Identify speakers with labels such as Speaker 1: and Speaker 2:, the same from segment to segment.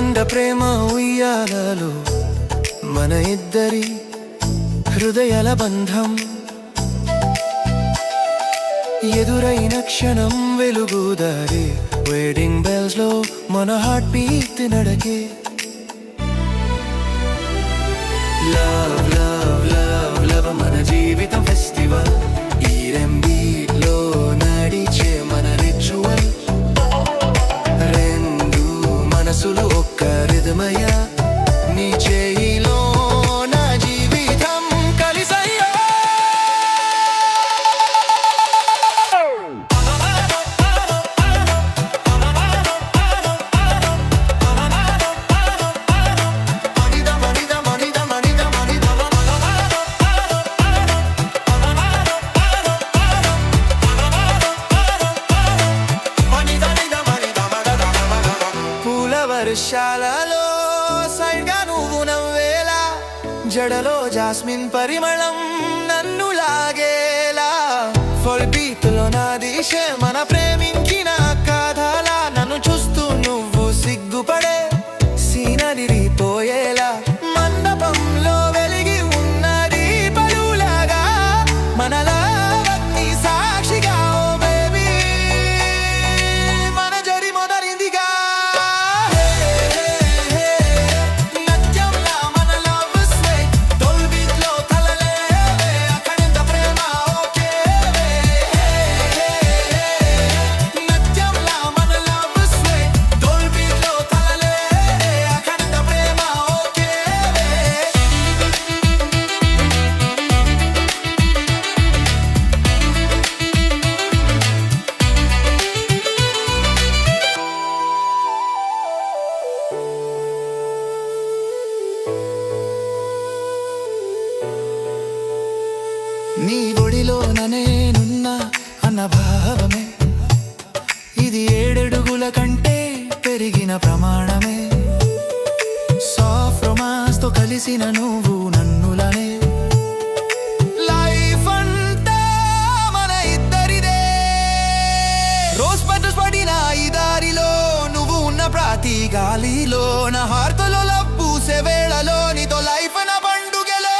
Speaker 1: అఖండ ప్రేమ ఉయ్యాలలో మన ఇద్దరి హృదయాల బంధం ఎదురైన క్షణం వెలుగుదారి వెడ్డింగ్ బెల్స్ లో మన హార్ట్ బీట్ నడకే లవ్ లవ్ లవ్ లవ్ మన జీవితం ఫెస్టివల్ ఈ రెంబీట్ లో నడిచే మన రిచువల్ రెండు మనసులు ఒక్క రిధమయ నీ చేయిలో నా జీవితం కలిసయ్యో వర్షాలలో సైడ్గా నువ్వు నవ్వేలా జడలో జాస్మిన్ పరిమళం నన్ను లాగేలా ఫుల్ బీట్లో నా దిశే మన ప్రేమించిన కథలా నన్ను చూస్తూ నువ్వు సిగ్గుపడే సీనరిపోయేలా మండపంలో వెలిగి ఉన్నది పలులాగా మనలా సాక్షిగా ఓ బేబీ మన జరి మొదలైందిగా నీ ఒడిలో నేనున్నా అన్న భావమే ఇది 7 అడుగుల కంటే పెరిగిన ప్రమాణమే సాఫ్ట్ రొమాన్స్ తో కలిసిన నువ్వు నన్నులనే లైఫ్ అంతా మన ఇద్దరిదే రోజ్ పెటల్స్ పడిన ఈ దారిలో నువ్వు ఉన్న ప్రతి గాలిలో నా హార్ట్లో లవ్ పూసే వేళలో నీతో లైఫ్ నా పండుగలో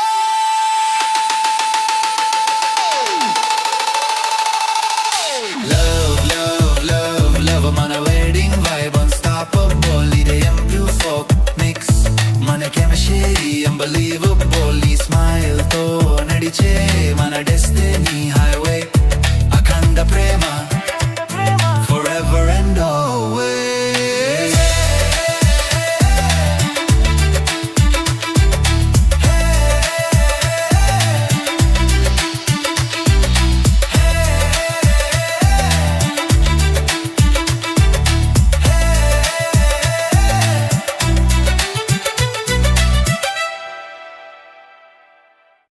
Speaker 1: మన వెడ్డింగ్ వైబ్ అన్స్టాపబుల్ ఇదేం బ్లూ ఫోక్ మిక్స్ మన కెమిస్ట్రీ అన్బిలీవబుల్ ఈ స్మైల్ తో నడిచే మన డెస్టినీ